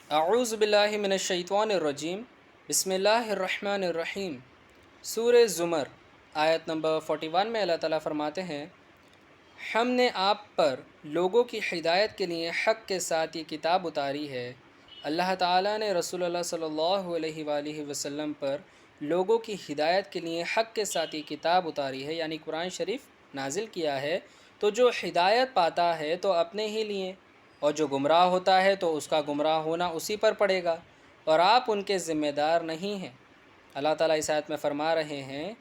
اعوذ باللہ من الشیطان الرجیم بسم اللہ الرحمن الرحیم۔ سورہ زمر آیت نمبر 41 میں اللہ تعالیٰ فرماتے ہیں، ہم نے آپ پر لوگوں کی ہدایت کے لیے حق کے ساتھ یہ کتاب اتاری ہے۔ اللہ تعالیٰ نے رسول اللہ صلی اللہ علیہ وآلہ وسلم پر لوگوں کی ہدایت کے لیے حق کے ساتھ یہ کتاب اتاری ہے، یعنی قرآن شریف نازل کیا ہے۔ تو جو ہدایت پاتا ہے تو اپنے ہی لیے، اور جو گمراہ ہوتا ہے تو اس کا گمراہ ہونا اسی پر پڑے گا، اور آپ ان کے ذمہ دار نہیں ہیں۔ اللہ تعالیٰ اس آیت میں فرما رہے ہیں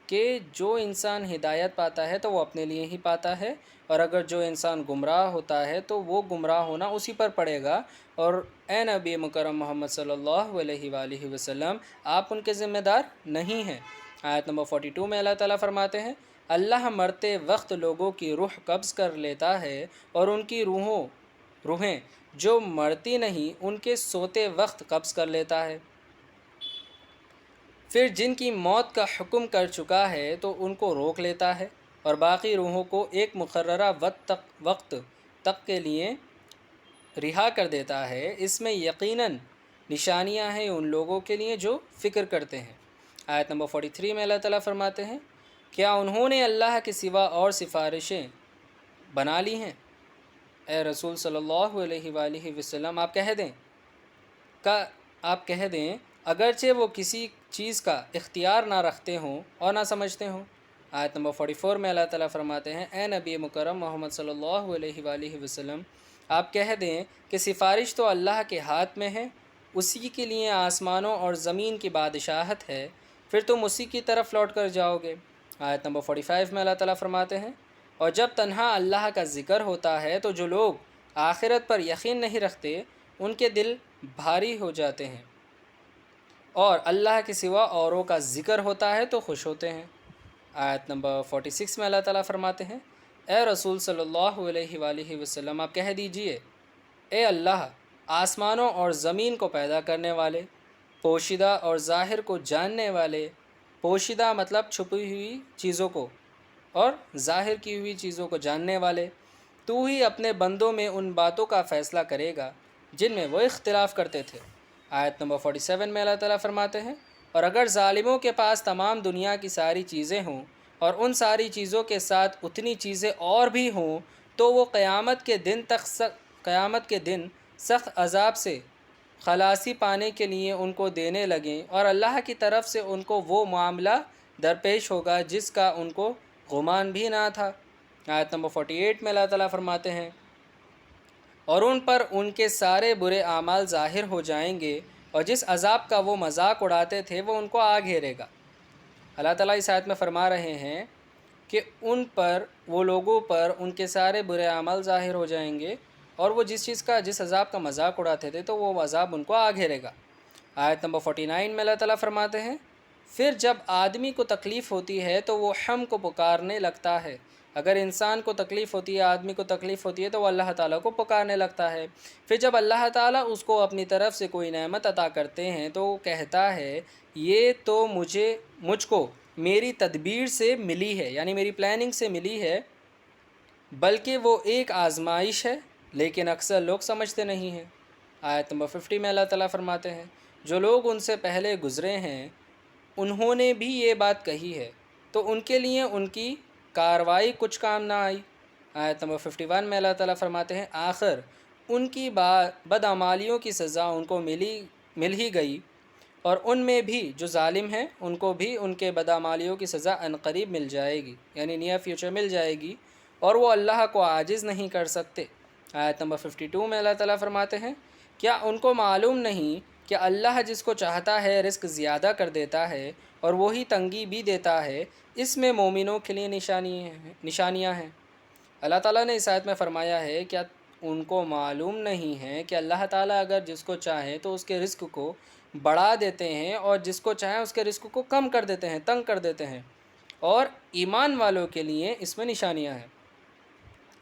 کہ جو انسان ہدایت پاتا ہے تو وہ اپنے لیے ہی پاتا ہے، اور اگر جو انسان گمراہ ہوتا ہے تو وہ گمراہ ہونا اسی پر پڑے گا۔ اور اے نبی مکرم محمد صلی اللہ علیہ وآلہ وسلم، آپ ان کے ذمہ دار نہیں ہیں۔ آیت نمبر 42 میں اللہ تعالیٰ فرماتے ہیں، اللہ مرتے وقت لوگوں کی روح قبض کر لیتا ہے، اور ان کی روحیں جو مرتی نہیں ان کے سوتے وقت قبض کر لیتا ہے۔ پھر جن کی موت کا حکم کر چکا ہے تو ان کو روک لیتا ہے، اور باقی روحوں کو ایک مقررہ وقت تک کے لیے رہا کر دیتا ہے۔ اس میں یقیناً نشانیاں ہیں ان لوگوں کے لیے جو فکر کرتے ہیں۔ آیت نمبر 43 میں اللہ تعالیٰ فرماتے ہیں، کیا انہوں نے اللہ کے سوا اور سفارشیں بنا لی ہیں؟ اے رسول صلی اللہ علیہ وآلہ وسلم، آپ کہہ دیں اگرچہ وہ کسی چیز کا اختیار نہ رکھتے ہوں اور نہ سمجھتے ہوں۔ آیت نمبر 44 میں اللہ تعالیٰ فرماتے ہیں، اے نبی مکرم محمد صلی اللہ علیہ وآلہ وسلم، آپ کہہ دیں کہ سفارش تو اللہ کے ہاتھ میں ہے، اسی کے لیے آسمانوں اور زمین کی بادشاہت ہے، پھر تم اسی کی طرف لوٹ کر جاؤ گے۔ آیت نمبر 45 میں اللہ تعالیٰ فرماتے ہیں، اور جب تنہا اللہ کا ذکر ہوتا ہے تو جو لوگ آخرت پر یقین نہیں رکھتے ان کے دل بھاری ہو جاتے ہیں، اور اللہ کے سوا اوروں کا ذکر ہوتا ہے تو خوش ہوتے ہیں۔ آیت نمبر 46 میں اللہ تعالیٰ فرماتے ہیں، اے رسول صلی اللہ علیہ وآلہ وسلم، آپ کہہ دیجئے، اے اللہ، آسمانوں اور زمین کو پیدا کرنے والے، پوشیدہ اور ظاہر کو جاننے والے، پوشیدہ مطلب چھپی ہوئی چیزوں کو اور ظاہر کی ہوئی چیزوں کو جاننے والے، تو ہی اپنے بندوں میں ان باتوں کا فیصلہ کرے گا جن میں وہ اختلاف کرتے تھے۔ آیت نمبر 47 میں اللہ تعالیٰ فرماتے ہیں، اور اگر ظالموں کے پاس تمام دنیا کی ساری چیزیں ہوں اور ان ساری چیزوں کے ساتھ اتنی چیزیں اور بھی ہوں تو وہ قیامت کے دن سخت عذاب سے خلاصی پانے کے لیے ان کو دینے لگیں، اور اللہ کی طرف سے ان کو وہ معاملہ درپیش ہوگا جس کا ان کو گمان بھی نہ تھا۔ آیت نمبر 48 میں اللہ تعالیٰ فرماتے ہیں، اور ان پر ان کے سارے برے اعمال ظاہر ہو جائیں گے، اور جس عذاب کا وہ مذاق اڑاتے تھے وہ ان کو آ گھیرے گا۔ اللہ تعالیٰ اس آیت میں فرما رہے ہیں کہ ان پر، وہ لوگوں پر ان کے سارے برے اعمال ظاہر ہو جائیں گے، اور وہ جس عذاب کا مذاق اڑاتے تھے تو وہ عذاب ان کو آ گھیرے گا۔ آیت نمبر 49 میں اللہ تعالیٰ فرماتے ہیں، پھر جب آدمی کو تکلیف ہوتی ہے تو وہ ہم کو پکارنے لگتا ہے۔ اگر انسان کو تکلیف ہوتی ہے، آدمی کو تکلیف ہوتی ہے تو وہ اللہ تعالیٰ کو پکارنے لگتا ہے۔ پھر جب اللہ تعالیٰ اس کو اپنی طرف سے کوئی نعمت عطا کرتے ہیں تو وہ کہتا ہے، یہ تو مجھ کو میری تدبیر سے ملی ہے، یعنی میری پلاننگ سے ملی ہے، بلکہ وہ ایک آزمائش ہے، لیکن اکثر لوگ سمجھتے نہیں ہیں۔ آیت نمبر 50 میں اللہ تعالیٰ فرماتے ہیں، جو لوگ ان سے پہلے گزرے ہیں انہوں نے بھی یہ بات کہی ہے، تو ان کے لیے ان کی کارروائی کچھ کام نہ آئی۔ آیت نمبر 51 میں اللہ تعالیٰ فرماتے ہیں، آخر ان کی بدعمالیوں کی سزا ان کو مل ہی گئی، اور ان میں بھی جو ظالم ہیں ان کو بھی ان کے بدعمالیوں کی سزا عنقریب مل جائے گی، یعنی نیئر فیوچر مل جائے گی، اور وہ اللہ کو عاجز نہیں کر سکتے۔ آیت نمبر 52 میں اللہ تعالیٰ فرماتے ہیں، کیا ان کو معلوم نہیں کہ اللہ جس کو چاہتا ہے رزق زیادہ کر دیتا ہے اور وہی تنگی بھی دیتا ہے، اس میں مومنوں کے لیے نشانیاں ہیں۔ اللہ تعالیٰ نے اس آیت میں فرمایا ہے، کیا ان کو معلوم نہیں ہے کہ اللہ تعالیٰ اگر جس کو چاہے تو اس کے رزق کو بڑھا دیتے ہیں، اور جس کو چاہے اس کے رزق کو کم کر دیتے ہیں، تنگ کر دیتے ہیں، اور ایمان والوں کے لیے اس میں نشانیاں ہیں۔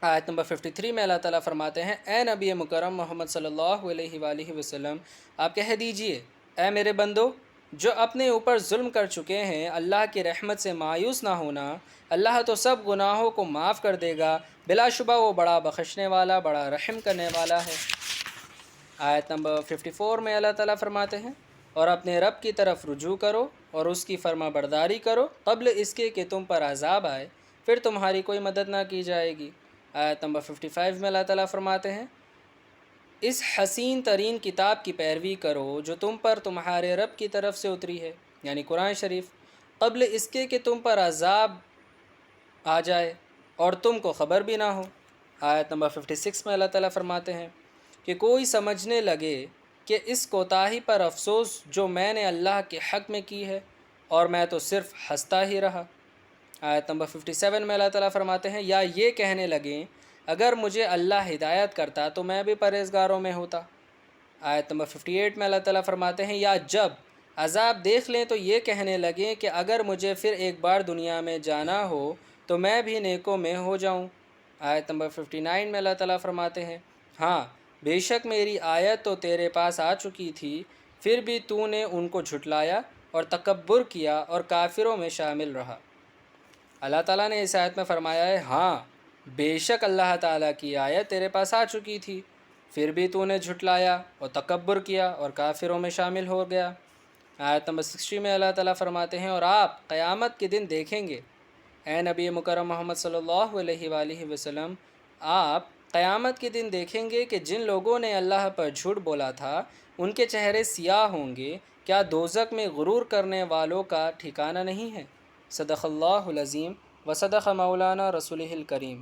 آیت نمبر 53 میں اللہ تعالیٰ فرماتے ہیں، اے نبی مکرم محمد صلی اللہ علیہ وآلہ وسلم، آپ کہہ دیجئے، اے میرے بندو، جو اپنے اوپر ظلم کر چکے ہیں اللہ کی رحمت سے مایوس نہ ہونا، اللہ تو سب گناہوں کو معاف کر دے گا، بلا شبہ وہ بڑا بخشنے والا، بڑا رحم کرنے والا ہے۔ آیت نمبر 54 میں اللہ تعالیٰ فرماتے ہیں اور اپنے رب کی طرف رجوع کرو اور اس کی فرما برداری کرو قبل اس کے کہ تم پر عذاب آئے پھر تمہاری کوئی مدد نہ کی جائے گی۔ آیت نمبر 55 میں اللہ تعالیٰ فرماتے ہیں اس حسین ترین کتاب کی پیروی کرو جو تم پر تمہارے رب کی طرف سے اتری ہے، یعنی قرآن شریف، قبل اس کے کہ تم پر عذاب آ جائے اور تم کو خبر بھی نہ ہو۔ آیت نمبر 56 میں اللہ تعالیٰ فرماتے ہیں کہ کوئی سمجھنے لگے کہ اس کوتاہی پر افسوس جو میں نے اللہ کے حق میں کی ہے اور میں تو صرف ہنستا ہی رہا۔ آیت نمبر 57 میں اللہ تعالیٰ فرماتے ہیں یا یہ کہنے لگیں اگر مجھے اللہ ہدایت کرتا تو میں بھی پرہیزگاروں میں ہوتا۔ آیت نمبر 58 میں اللہ تعالیٰ فرماتے ہیں یا جب عذاب دیکھ لیں تو یہ کہنے لگیں کہ اگر مجھے پھر ایک بار دنیا میں جانا ہو تو میں بھی نیکوں میں ہو جاؤں۔ آیت نمبر 59 میں اللہ تعالیٰ فرماتے ہیں ہاں بے شک میری آیت تو تیرے پاس آ چکی تھی پھر بھی تو نے ان کو جھٹلایا اور تکبر کیا اور کافروں میں شامل رہا۔ اللہ تعالیٰ نے اس آیت میں فرمایا ہے ہاں بے شک اللہ تعالیٰ کی آیت تیرے پاس آ چکی تھی پھر بھی تو نے جھٹلایا اور تکبر کیا اور کافروں میں شامل ہو گیا۔ آیت نمبر 60 میں اللہ تعالیٰ فرماتے ہیں اور آپ قیامت کے دن دیکھیں گے اے نبی مکرم محمد صلی اللہ علیہ وآلہ وسلم، آپ قیامت کے دن دیکھیں گے کہ جن لوگوں نے اللہ پر جھوٹ بولا تھا ان کے چہرے سیاہ ہوں گے، کیا دوزخ میں غرور کرنے والوں کا ٹھکانہ نہیں ہے۔ صدق اللہ العظیم و صدق مولانا رسولہ الکریم۔